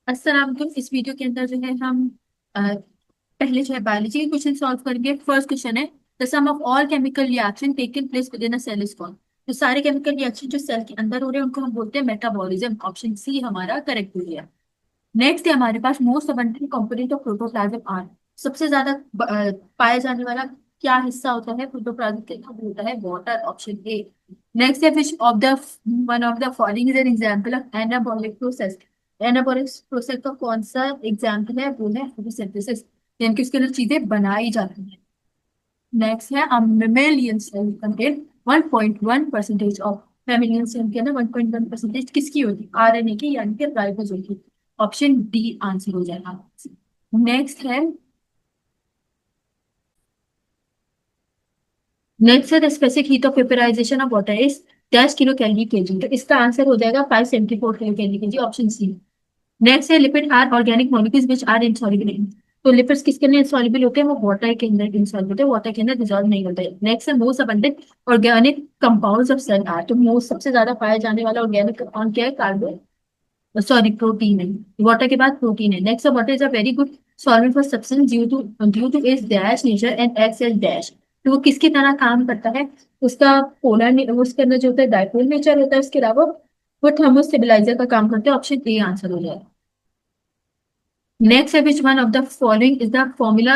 अस्सलाम वालेकुम। इस वीडियो के अंदर जो है हम पहले जो है बायोलॉजी के क्वेश्चन सॉल्व करेंगे। फर्स्ट क्वेश्चन है the sum of all chemical reaction taking place within a cell is called. तो सारे केमिकल रिएक्शन जो सेल के अंदर हो रहे हैं उनको हम बोलते हैं मेटाबॉलिज्म। ऑप्शन सी हमारा करेक्ट हो गया। नेक्स्ट है हमारे पास most abundant component of protoplasm are. सबसे ज्यादा पाया जाने वाला क्या हिस्सा होता है प्रोटोप्लाज्म के, वो होता है वाटर। Option A. नेक्स्ट है विच of the one of the following is an example of anabolic process. Anabolic process का कौन सा एग्जांपल है? वो है फोटोसिंथेसिस, यानी कि उसके अंदर चीजें बनाई जाती हैं। नेक्स्ट है mammalian cell contain 1.1% of mammalian cell के अंदर 1.1% किसकी होती है? आरएनए की, यानी कि राइबोसोम की। ऑप्शन डी आंसर हो जाएगा। नेक्स्ट है नेक्स्ट है the specific heat of vaporization of water is 10 kilo calorie KG. तो इसका आंसर हो जाएगा 574 kilo calorie KG. Option C. Next है lipid are organic molecules which are insoluble in. तो लिपिड्स किसके अंदर इनसॉल्युबल होते हैं? वो वाटर के अंदर इनसॉल्युबल होते हैं, वाटर के अंदर डिसॉल्व नहीं होते। नेक्स्ट है most abundant organic compounds of cell are. तो मोस्ट सबसे ज्यादा पाया जाने वाला ऑर्गेनिक कंपाउंड क्या है? कार्बन, सॉरी प्रोटीन है। वाटर के बाद प्रोटीन है। Next water is a very good solvent for substance due to its dash nature and X L dash. तो वो किसकी तरह काम करता है? उसका पोलर, उसके अंदर जो होता है डाइपोल नेचर होता है। उसके अलावा वो थर्मोस्टेबिलाईजर का काम करते हैं। ऑप्शन ए आंसर हो जाएगा। नेक्स्ट है which one of the following is the formula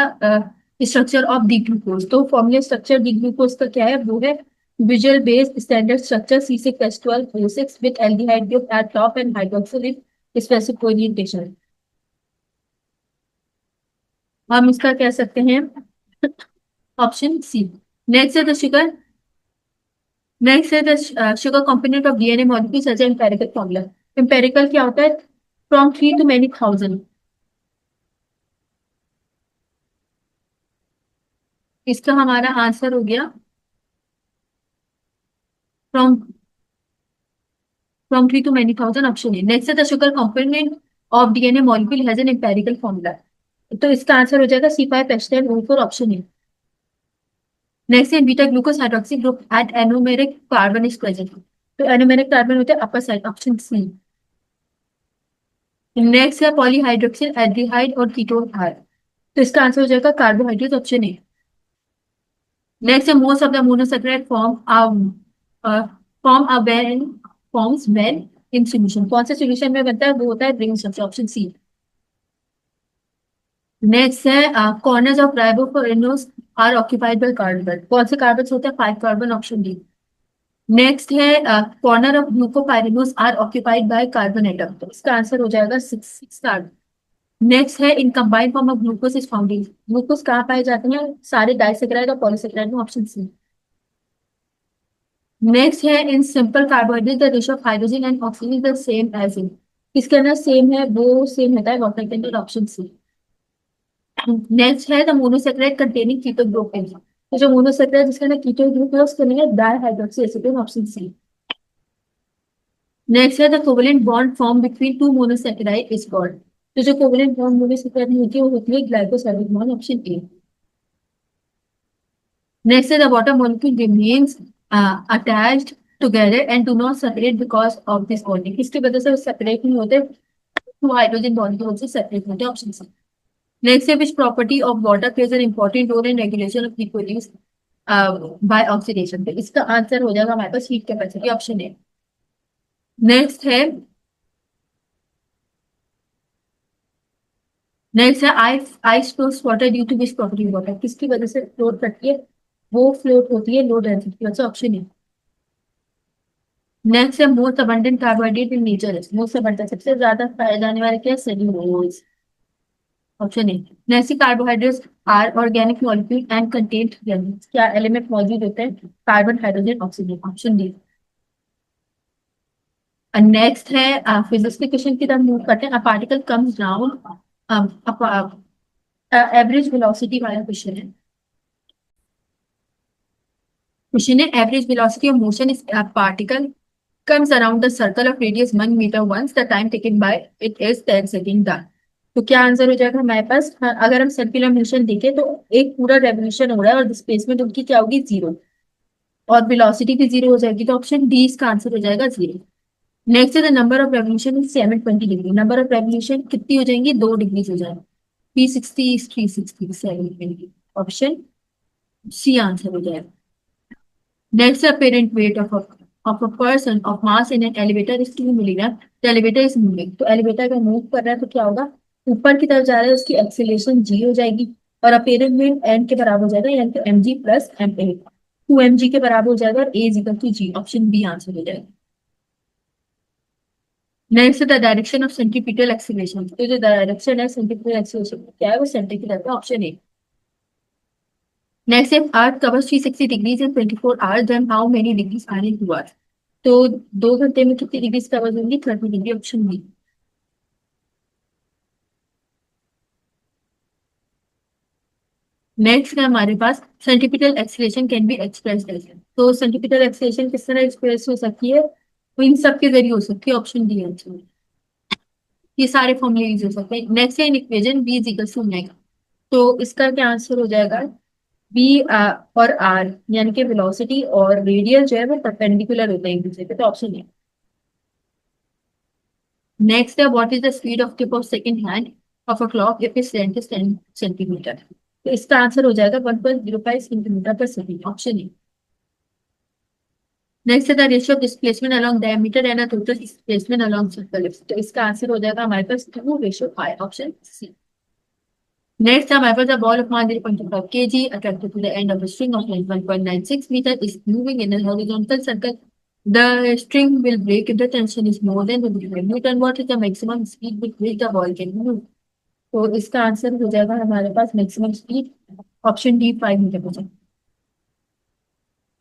structure of D glucose. तो फॉर्मूला स्ट्रक्चर डी ग्लूकोज का क्या है? वो है visual based standard structure C6H12O6 with aldehyde group at top and hydroxyl in specific orientation. हम इसका कह सकते हैं ऑप्शन सी। नेक्स्ट है द शुगर नेक्स्ट है the sugar component of DNA molecules as empirical formula. Empirical क्या होता है? From 3 to many thousand। इसका हमारा आंसर हो गया from from 3 to many thousand। Option A. Next है the sugar component of DNA molecule has an empirical formula. तो इसका आंसर हो जाएगा C5H10O4। Option A. नेक्स्ट है beta glucose hydroxy group at anomeric carbon is present. तो anomeric carbon होते हैं upper side. Option C. Next है polyhydroxyl aldehyde और कीटोन आर। तो इसका आंसर हो जाएगा कार्बोहाइड्रेट। Option A. नेक्स्ट है most of the monosaccharide form a when forms when in solution. कौन से सॉल्यूशन में बनता है? वो होता है ring solution. Option C. Next है corners of ribofuranose are occupied by carbon. कौन से कार्बन होते हैं? 5 कार्बन। Option D. नेक्स्ट है corner of glucopyranose are occupied by carbon atom. तो इसका आंसर हो जाएगा 6 कार्बन। नेक्स्ट है in combined form of glucose is found in. Glucose कहाँ पाए जाते हैं? सारे डाइसेकेराइड और पॉलीसेकेराइड में। Option C. नेक्स्ट है in simple carbohydrate the ratio of hydrogen and oxygen is the same as in. किसके अंदर सेम है? वो सेम होता है वाटर के अंदर। Option C. नेक्स्ट है the monosaccharide containing keto group an. तो जो मोनोसेक्राइड जिसके अंदर कीटो ग्रुप है उसके अंदर dihydroxy acetone. Option C. Next है the covalent bond form between two monosaccharide is called. तो जो कोवेलेंट बॉन्ड मोनोसेक्राइड में होती है वो होती है ग्लाइकोसाइलिक बॉन्ड। Option A. नेक्स्ट है the water molecule remains attached together and do not separate because of this bonding. किसकी वजह से वो सेपरेट नहीं होते? वो हाइड्रोजन बॉन्ड की वजह से सेपरेट होते हैं। Option C. नेक्स्ट है which property of water plays an important role in regulation of heat produce by oxidation. तो इसका आंसर हो जाएगा हमारे पास heat capacity. Option A. Next है नेक्स्ट है ice floats water due to which property water. किसकी वजह से फ्लोट करती है? वो फ्लोट होती है लो डेंसिटी की वजह से। Option A. नेक्स्ट है most abundant carbohydrate in nature is. Most abundant सबसे ज्यादा पाए जाने वाले क्या है? Cellulose. Option A. Next carbohydrates are organic molecule and contain क्या एलिमेंट मौजूद होते हैं? Carbon, hydrogen, oxygen. Option D. Next है फिजिक्स के क्वेश्चन की तरफ मूव करते हैं। A particle comes down average velocity वाला क्वेश्चन है। क्वेश्चन है average velocity of motion is particle comes around the circle of radius 1 meter once the time taken by it is 10 second done। तो क्या answer हो जाएगा हमारे पास? हाँ, अगर हम सर्कुलर मोशन देखें तो एक पूरा रेवोल्यूशन हो रहा है और डिस्प्लेसमेंट उनकी क्या होगी? जीरो। और वेलोसिटी भी जीरो हो जाएगी। तो ऑप्शन डी इसका आंसर हो जाएगा जीरो। नेक्स्ट है the number of revolution is 720 degree. Number of revolution कितनी हो जाएंगी, 2 डिग्री हो जाएगा। 360 is 360, 720। ऑप्शन सी आंसर हो जाएगा। Next, the apparent weight of a person of mass in an elevator is 2 milligram. The elevator is moving. तो elevator का move कर रहा है तो क्या होगा, ऊपर की तरफ जा रहा है, उसकी एक्सेलरेशन जी हो जाएगी। और अपेरेंट वेट एन के बराबर हो जाएगा, यानी कि m ji plus M a, 2 mg के बराबर हो जाएगा, और a is equal to g. Option B answer हो जाएगा। Next the direction of centripetal acceleration. तो जो डायरेक्शन है सेंट्रीपिटल एक्सेलरेशन क्या है, वो सेंट्रीपिटल है। Option A. Next, if Earth covers 360 degrees in 24 hours, then how many degrees are in 2 hours? तो 2 घंटे में कितनी डिग्री कवर होंगी, 30 डिग्री। Option B. नेक्स्ट है हमारे पास centripetal acceleration can be express as. तो सेंट्रीपिटल एक्सीलरेशन किस तरह एक्सप्रेस हो सकती है, वो इन सब के जरिए हो सकती है। Option D answer. ये सारे फॉर्मूले यूज हो सकते हैं। नेक्स्ट है in equation B is equal to omega. तो इसका क्या आंसर हो जाएगा, बी और आर, यानी कि वेलोसिटी और रेडियस जो है वो परपेंडिकुलर होते हैं एक दूसरे पे। तो ऑप्शन है। Next, what is the speed of tip of second hand of a clock if its length is 10 centimeter? तो इसका आंसर हो जाएगा 1.05 सेंटीमीटर पर सेकेंड। Option A. नेक्स्ट है the ratio of displacement along diameter and a total displacement along circumference। तो इसका answer हो जाएगा हमारे पास 2:5। Option C. नेक्स्ट हमारे पास ball of mass 0.25 kg attracted to the end of a string of length 1.96 meter is moving in a horizontal circle. The string will break if the tension is more than 25 Newton. What is the maximum speed with which the ball can move? तो इसका answer हो जाएगा हमारे पास maximum speed. Option D 5 metre per second.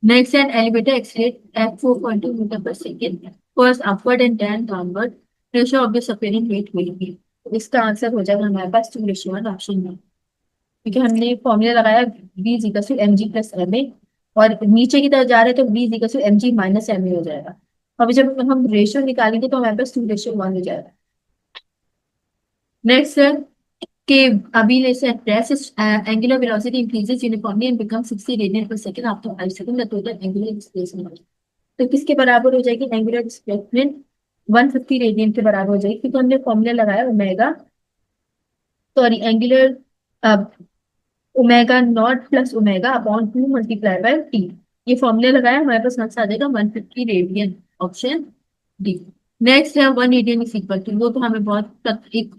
Next an elevator accelerate at 4.2 metre per second first upward and then downward. Ratio of this appearing weight will be. इसका answer हो जाएगा हमारे पास 2:1। Option D. क्योंकि हमने फॉर्मूला लगाया B is equal to M ji plus M A, और नीचे की तरफ जा रहे हैं तो B is equal to M G minus M A हो जाएगा। अभी जब हम रेशियो निकालेंगे तो हमारे पास 2:1 हो जाएगा। नेक्स्ट है कि अभी जैसे press angular velocity increases uniformly and becomes 60 radian per second after 5 seconds, the total angular displacement। तो किसके बराबर हो जाएगी एंगुलर डिस्प्लेसमेंट, 150 रेडियन के बराबर हो जाएगी, क्योंकि हमने फॉर्मूला लगाया omega, sorry angular omega naught plus omega upon 2 multiply by T. ये फॉर्मूला लगाया, हमारे पास आंसर आ जाएगा 150 रेडियन। Option D. नेक्स्ट है 1 रेडियन इज इक्वल टू, वो तो हमें एक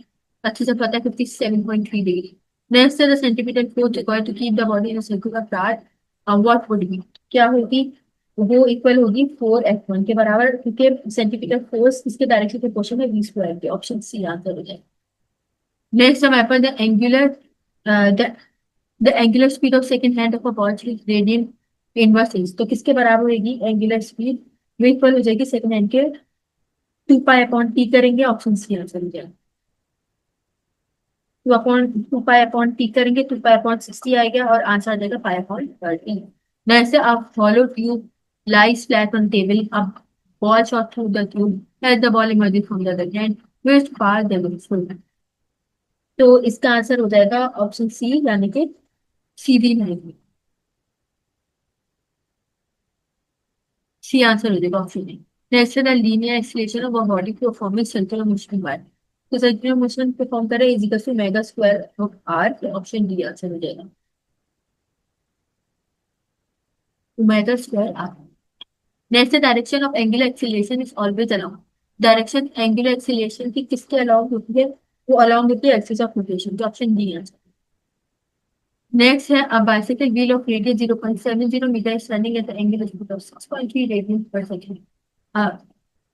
अच्छे से पता है, 57.3 डिग्री। नेक्स्ट है the centimetre force required to keep the body in a circular path, what would be, क्या होगी, वो इक्वल होगी 4F1 के बराबर, क्योंकि सेंटीमीटर फोर्स इसके डायरेक्टली प्रोपोर्शनल है v² के। ऑप्शन सी आंसर हो जाएगा। नेक्स्ट हमारे पास the angular speed of second hand of a ball is radian inverse is. तो किसके बराबर होगी एंगुलर स्पीड, वो इक्वल हो जाएगी सेकंड हैंड के 2π/t करेंगे। ऑप्शन सी आंसर हो जाएगा। 2π/t करेंगे, 2π/60 आएगा, और आंसर आ जाएगा π/30। वैसे आप follow tube lies flat on table, अब ball shot through the tube as the ball emerges from the other end which far the full. तो इसका आंसर हो जाएगा ऑप्शन सी, यानी कि सीधी लाइन। सी आंसर हो जाएगा ऑप्शन ए। नेक्स्ट है the linear acceleration of a body performing circular motion by. तो सर्कुलर मोशन परफॉर्म करे is equal to omega square of R. Option D answer हो जाएगा, omega square R. Next direction of angular acceleration is always along. Direction angular acceleration की किसके along होती है, वो along with the axis of rotation. तो option D answer. Next है a bicycle wheel of radius 0.70 metre is running at the angle of 6.3 radian per second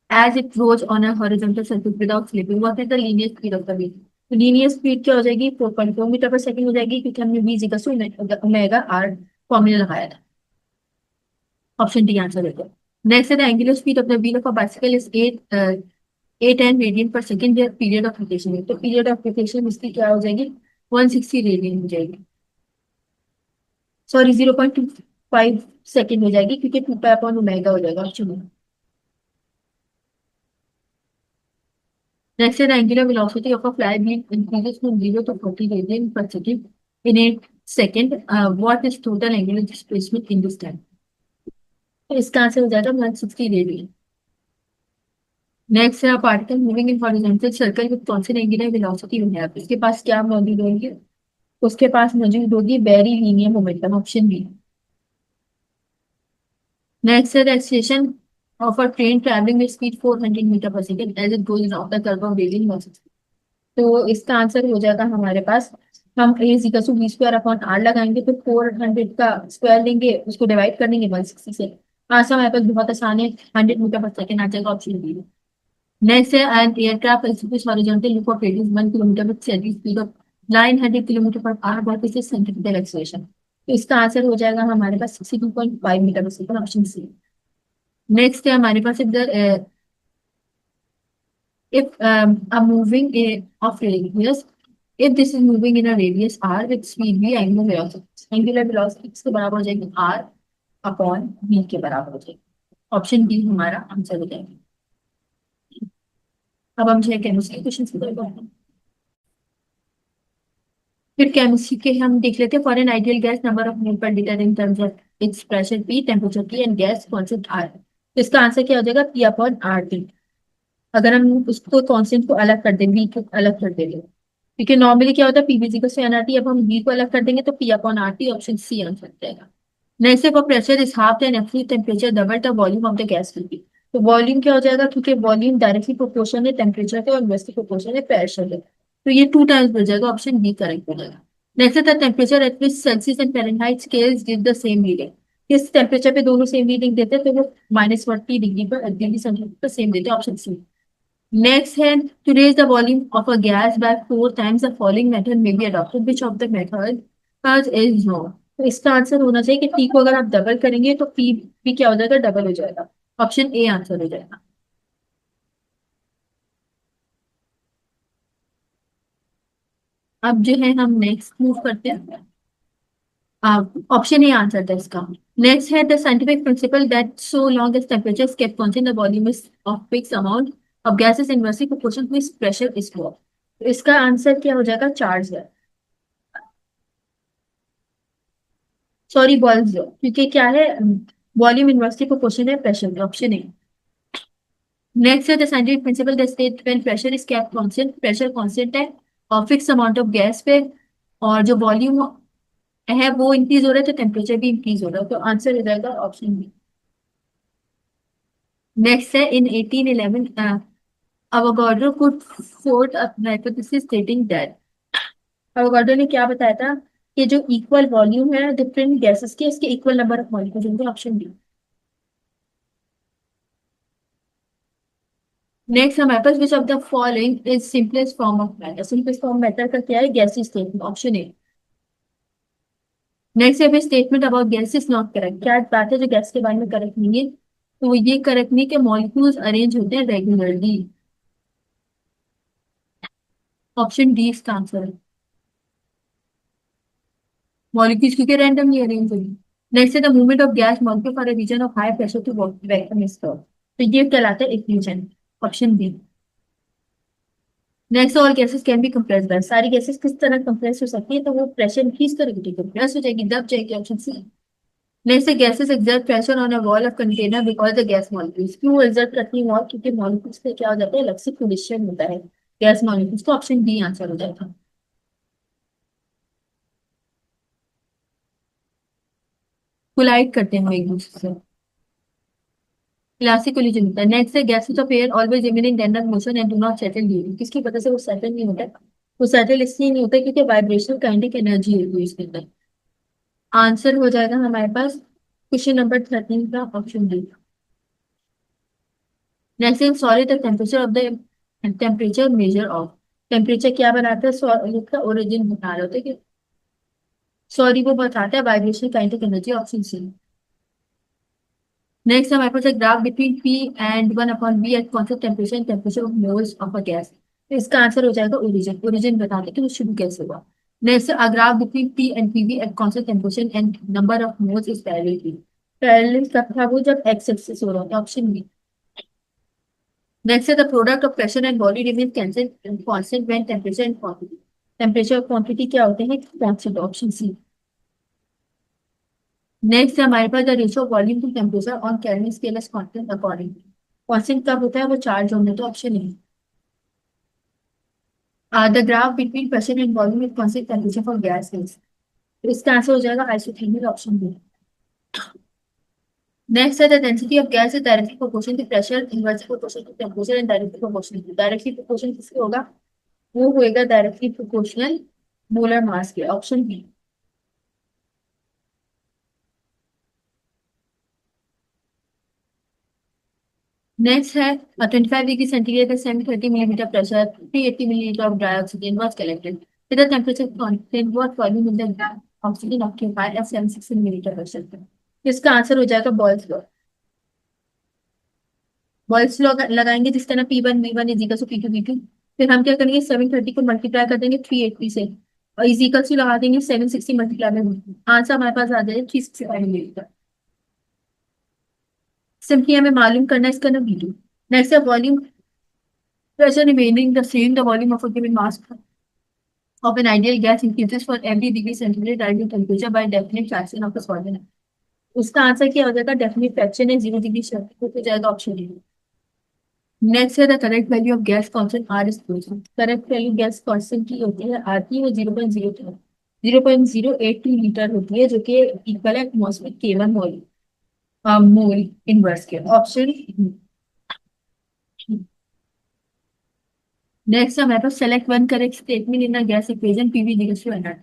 as it rolls on a horizontal surface without slipping. What is the linear speed of the wheel? तो linear speed क्या हो जाएगी, 4.4 metre per second हो जाएगी, क्योंकि हमने v equal to omega r formula लगाया था। ऑप्शन डी आंसर है। नेक्स्ट है the angular speed of the wheel of a bicycle is 810 radian per second. Their period of rotation है, तो पीरियड ऑफ रोटेशन इसकी क्या हो जाएगी, 160 रेडियन हो जाएगी, सॉरी 0.25 सेकंड हो जाएगी, क्योंकि 2π/ओमेगा हो जाएगा। Option D. Next, the angular velocity of a flywheel increases from 0 to 40 radian per second in a second. What is total angular displacement in this time? तो इसका आंसर हो जाएगा 160 रेडियन। नेक्स्ट है particle moving in horizontal circle with constant angular velocity we have, इसके पास क्या मौजूद होंगे? उसके पास मौजूद होगी very linear momentum, option B. Next है the acceleration of a train travelling with speed 400 metre per second as it goes of the curve of radian velocity. तो इसका आंसर हो जाएगा हमारे पास, हम a is equal to v square upon are लगाएंगे, तो 400 का स्क्वायर लेंगे, उसको डिवाइड कर देंगे 160 से। आंसर हमारे पास बहुत आसान है, 100 मीटर पर सेकंड आ जाएगा, ऑप्शन बी। नेक्स्ट है an aircraft executes horizontal lift of radius 1 kilometre with steady speed of 900 kilometre per hour, what is the centripetal acceleration? तो इसका आंसर हो जाएगा हमारे पास 62.5 metre per second, option C. Next है हमारे पास if a moving a of radius, if this is moving in a radius r with speed v, angular velocity इसके बराबर हो जाएगी r अपॉन v के बराबर हो जाएगी, ऑप्शन डी हमारा आंसर हो जाएगा। अब हम जो केमिस्ट्री क्वेश्चन की तरफ बढ़ते हैं। फिर केमिस्ट्री के हम देख लेते हैं, for an ideal gas number of mole per litre in terms of its pressure P, temperature T and gas constant R, तो इसका आंसर क्या हो जाएगा? P upon R T. अगर हम उसको कांस्टेंट को अलग कर दें, वी को अलग कर देंगे, क्योंकि नॉर्मली क्या होता है पीवी इक्वल टू एनआरटी, अब हम वी को अलग कर देंगे तो P upon RT, option C answer हो जाएगा। नेक्स्ट है pressure is half and absolute temperature double the volume of the gas will be, तो वॉल्यूम क्या हो जाएगा? क्योंकि वॉल्यूम डायरेक्टली प्रोपोर्शनल है टेम्परेचर के और इनवर्सली प्रोपोर्शनल है प्रेशर के, तो ये 2 टाइम्स बढ़ जाएगा, ऑप्शन बी करेक्ट हो जाएगा। नेक्स्ट है the temperature at which Celsius and Fahrenheit scales give the same reading, किस टेम्परेचर पे दोनों सेम रीडिंग देते हैं? तो वो -40 डिग्री पर डिग्री सेंटीग्रेड पर सेम देते हैं, option C. Next hand, to raise the volume of a gas by 4 times, the following method may be adopted. Which of the method is no? तो इसका आंसर होना चाहिए कि T को अगर आप डबल करेंगे तो P भी क्या हो जाएगा? डबल हो जाएगा, ऑप्शन ए आंसर हो जाएगा। अब जो है हम नेक्स्ट मूव करते हैं, ऑप्शन ए आंसर था इसका। नेक्स्ट है the scientific principle that so long as temperature is kept constant the volume is of fix amount of gases inversely proportional to its pressure is what, तो इसका answer क्या हो जाएगा? Charge है, sorry balls, क्योंकि क्या है वॉल्यूम इनवर्सली प्रोपोर्शनल है प्रेशर के, ऑप्शन ए। नेक्स्ट है the scientific principle that state when pressure is kept constant, pressure constant है और फिक्स अमाउंट ऑफ गैस पे, और जो वॉल्यूम है वो इंक्रीज हो रहा है तो टेम्परेचर भी इंक्रीज हो रहा है, तो आंसर हो जाएगा ऑप्शन बी। नेक्स्ट है in 1811 Avogadro could forth a hypothesis stating that, Avogadro ने क्या बताया था कि जो इक्वल वॉल्यूम है डिफरेंट गैसेस के, इसके इक्वल नंबर ऑफ मॉलिक्यूल्स होंगे, ऑप्शन डी। नेक्स्ट हमारे पास which of the following is simplest form of matter, simplest form matter का क्या है? Gas statement, option A. Next है statement about gas is not correct, क्या बात है जो गैस के बारे में करेक्ट नहीं है? तो ये करेक्ट नहीं कि मॉलिक्यूल्स अरेंज होते हैं रेगुलरली, ऑप्शन डी इसका आंसर है, मॉलिक्यूल्स क्योंकि रैंडमली अरेंज होंगे। नेक्स्ट है the movement of gas molecule for a region of high pressure to vacuum स्तर, तो ये कहलाता है equation, option B. Next all gases can be compress by, सारी गैसेस किस तरह कंप्रेस हो सकती है? तो वो प्रेशर इंक्रीज करेगी तो कंप्रेस हो जाएगी, दब जाएगी, option C. Next gases exert pressure on a wall of container because the gas molecules, क्यों exert करती है वॉल? क्योंकि मॉलिक्यूल्स से क्या हो जाता है? अलग से कोलिशन होता है गैस मॉलिक्यूल्स, तो ऑप्शन डी आंसर हो जाएगा। कोलाइड करते हैं वो एक दूसरे से, क्लासिक कोलिजन होता है। नेक्स्ट है gases of air always remain in random motion and do not settle during, किसकी वजह से वो सेटल नहीं होता? वो सेटल इसलिए नहीं होता क्योंकि वाइब्रेशनल काइनेटिक एनर्जी होती है इसके अंदर, आंसर हो जाएगा हमारे पास क्वेश्चन नंबर 13 का option D. Next is solid the temperature of the temperature measure of, temperature क्या बनाता है? सॉलिड का ओरिजिन बता रहे होते कि सॉरी वो बताता है vibration kinetic energy, option C. Next हमारे पास graph between P and 1/v at constant temperature and temperature of moles of a gas, तो इसका आंसर हो जाएगा ओरिजिन, ओरिजिन बताते हैं कि वो शुरू कैसे हुआ। Next a graph between P and PV at constant temperature and number of moles is parallel, parallel कब था? वो जब एक्स एक्सिस हो रहा था, option B. Next is the product of pressure and volume remains constant when temperature and quantity. Temperature और quantity क्या होते हैं? Constant, option C. Next है हमारे पास the ratio of volume to temperature on Kelvin scale is constant accordingly. Constant कब होता है, वो चार्ज होने, तो ऑप्शन नहीं। The graph between pressure and volume with constant temperature for gas is, तो इसका आंसर हो जाएगा आइसोथर्मल, ऑप्शन बी। नेक्स्ट है the density of gas is directly proportional to pressure, inversely proportional to temperature and directly proportional to, directly proportional किसके होगा, वो होएगा directly proportional molar mass के, ऑप्शन बी। नेक्स्ट है 25 degree centigrade at 730 millimeter pressure, 380 milliliter of dry oxygen was collected with a temperature constant, what volume in the oxygen occupied at 760 milliliter pressure। इसका answer हो जाएगा Boyle's law. Boyle's law लगाएंगे जिस तरह P1 V1 = P2 V2, फिर हम क्या करेंगे 730 को मल्टीप्लाई कर देंगे 380 से, और इजिकल टू लगा देंगे 760 मल्टीप्लाई में, आंसर हमारे पास आ जाएगा 365 मिलीलीटर। सिंपली हमें मालूम करना है इसका ना V2। नेक्स्ट है volume pressure remaining the same, the volume of a given mass of an ideal gas increases for every degree centigrade ideal temperature by definite fraction of the solvent। उसका answer क्या हो जाएगा, definite fraction है 0 degree Celsius हो जाएगा, option D. Next है the correct value of gas constant R is question, correct value gas constant की होती है आर की, वो 0.082 होती है, जो कि इक्वल है atmospheric K1 mole, mole inverse के, ऑप्शन। नेक्स्ट हमारे पास select one correct statement in the gas equation PV equals to nR,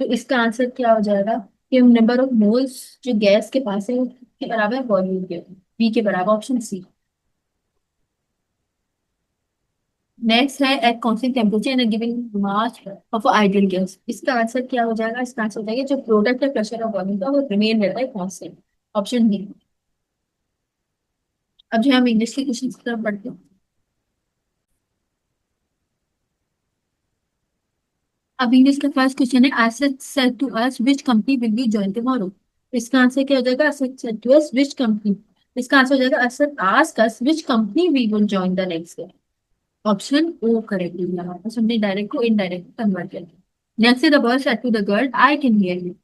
तो इसका आंसर क्या हो जाएगा कि नंबर ऑफ मोल्स जो गैस के पास है के बराबर है वॉल्यूम के, बी के बराबर, ऑप्शन सी। नेक्स्ट है at constant temperature and given mass of ideal gas, इसका आंसर क्या हो जाएगा, इसका आंसर हो जाएगा जो प्रोडक्ट है प्रेशर ऑफ वॉल्यूम का, वो रिमेन रहता है कांस्टेंट, ऑप्शन डी। अब जो हम इंग्लिश के क्वेश्चन की तरफ बढ़ते हैं। अब इंग्लिश का फर्स्ट क्वेश्चन है Asit said to us which company will be join tomorrow, इसका आंसर क्या हो जाएगा, Asit said to us which company, इसका आंसर हो जाएगा Asit ask us which company we will join the next day, option O correct है हमारे पास, हमने डायरेक्ट को इनडायरेक्ट कन्वर्ट कर दिया। नेक्स्ट है the boy said to the girl I can hear you,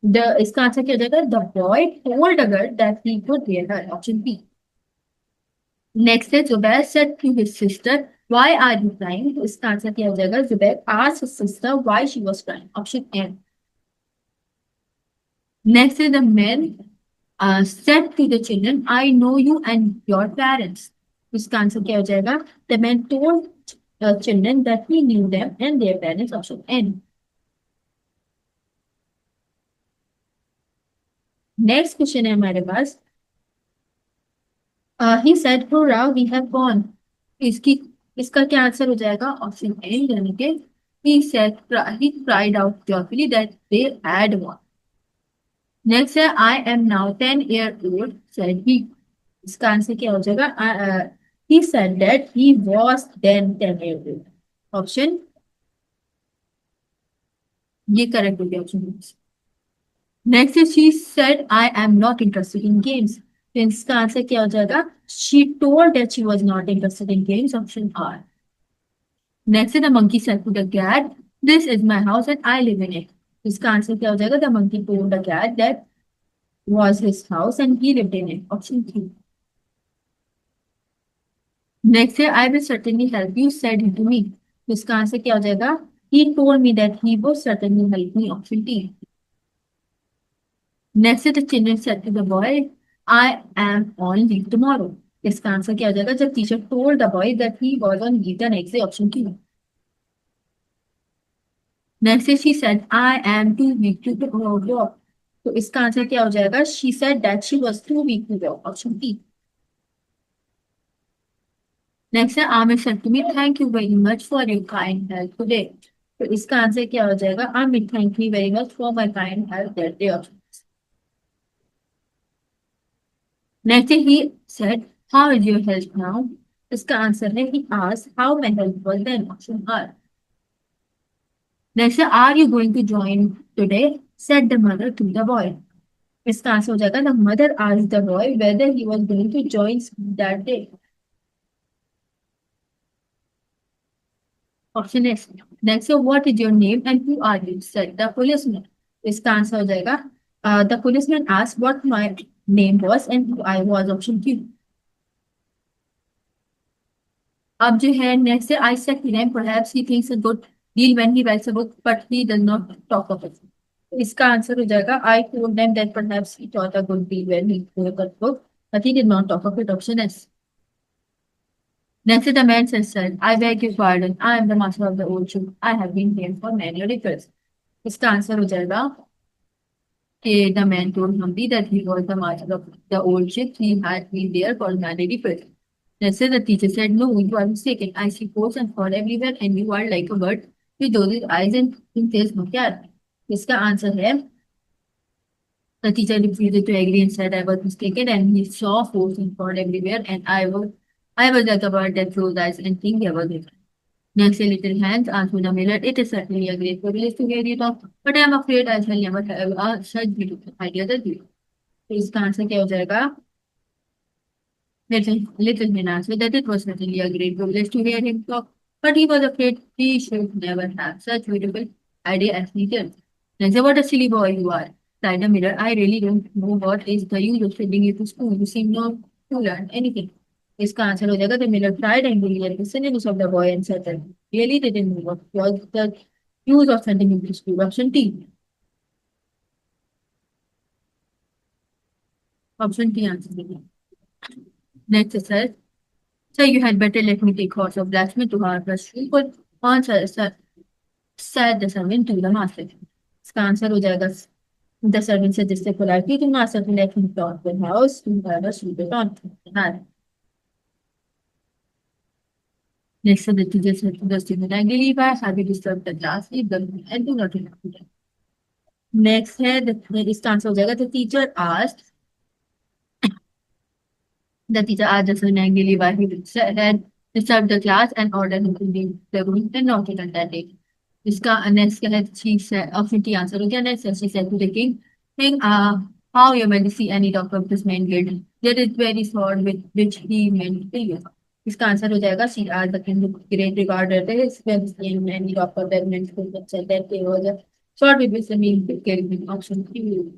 the इसका आंसर क्या हो जाएगा, the boy told the girl that he could hear her, option B. Next है Zubair said to his sister why are you crying, तो इसका answer क्या हो जाएगा, Zubair asked his sister why she was crying, option A. Next है the man said to the children I know you and your parents, इसका answer क्या हो जाएगा, the man told children that he knew them and their parents, option N। Next question है हमारे पास he said hurrah we have won, इसकी इसका क्या answer हो जाएगा, ऑप्शन ए, यानी कि he said he cried out joyfully that they had won। Next है I am now 10 years old said he, इसका आंसर क्या हो जाएगा, he said that he was then 10 years old, option, ये करेक्ट हो गया ऑप्शन। नेक्स्ट है she said I am not interested in games, तो इसका आंसर क्या हो जाएगा, she told that she was not interested in games, option R. Next है the monkey said to the cat this is my house and I live in it, इसका answer क्या हो जाएगा, the monkey told the cat that was his house and he lived in it, option 3। Next है I will certainly help you said he to me, तो इसका answer क्या हो जाएगा, he told me that he would certainly help me, option D. Next है the children said to the boy I am on leave tomorrow, इसका answer क्या हो जाएगा, जब teacher told the boy that he was on leave the next day, option D. Next है she said I am too weak to walk, तो इसका answer क्या हो जाएगा, she said that she was too weak to walk, option D. Next है Aamir said to me thank you very much for your kind help today, तो इसका answer क्या हो जाएगा, Aamir thank you very much for my kind help that day, option. Next है he said how is your health now, इसका answer है he asked how my health was then, option R. Next है are you going to join today said the mother to the boy, इसका answer हो जाएगा the mother asked the boy whether he was going to join that day, option S. Next है what is your name and who are you said the policeman, इसका answer हो जाएगा the policeman asked what my name was and who I was, option Q. अब जो है next है I said him perhaps he thinks a good deal when he writes a book but he does not talk of it. इसका answer हो जाएगा I told them that perhaps he thought a good deal when he wrote a book but he did not talk of it, option S. Next is the man said, I beg your pardon, I am the master of the old ship. I have been here for many repairs. इसका answer हो जाएगा कि the man told Humphrey that he was the master of the old ship. He had been there for many repairs. Next is the teacher said, no, you are mistaken. I see ports and fall everywhere and you are like a bird with those eyes and think there's no cat. इसका answer है the teacher refused to agree and said I was mistaken and he saw force and fall everywhere and I was like a bird that closed eyes and think there was it. Next, a little hands answered the miller. It is certainly a great privilege to hear you talk, but I am afraid I shall never have such beautiful ideas as you. तो इसका answer क्या हो जाएगा? Little man answered that it was certainly a great privilege to hear him talk, but he was afraid he should never have such beautiful idea as he did. Next, what a silly boy you are, cried the miller. I really don't know what is the use of sending you to school. You seem not to learn anything. इसका answer हो जाएगा the miller tried angrily at the silliness of the boy and said that he really didn't know what was the use of sending him to school. Option T. Option T answer. Next it says, so you had better let me take horse of blacksmith to our restaurant. But answer said the servant to the master. इसका answer हो जाएगा the servant suggested politely to master to let him talk the house to have a suited on. Next, the teacher said to the student, angrily, why have you disturbed the class? Leave them and do not interrupt them. Next है इसका answer हो जाएगा the teacher asked the student angrily why he had disturbed the class and ordered him to leave the room and not return that day. इसका next क्या है she said option T answer हो गया next she said to the king how your majesty any talk of this man killed that is very sword with which he meant to kill you. इसका answer हो जाएगा she asked the king with great regard at his majesty and any talk of that meant to kill that there was a sword with which he meant to kill him, option Q.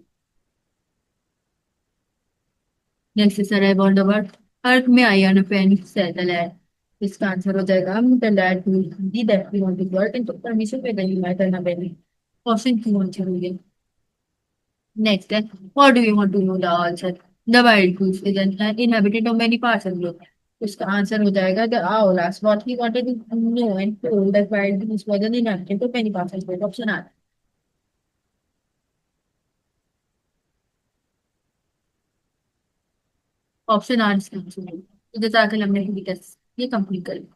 Next is arrived the word Earth may I on a penny, said the lad. इसका answer हो जाएगा the lad who did that we want to work and took permission whether you might earn a penny. Option Q answer हो गया. Next है what do you want to know the answer? The wild goose is an inhabitant of many parts of the globe. इसका answer हो जाएगा the owl asked what he wanted to know and told that wild goose was an inhabitant of many parts of the globe. Option R. Option R इसका answer है. तो जैसा कि हमने ये कंप्लीट कर लिया.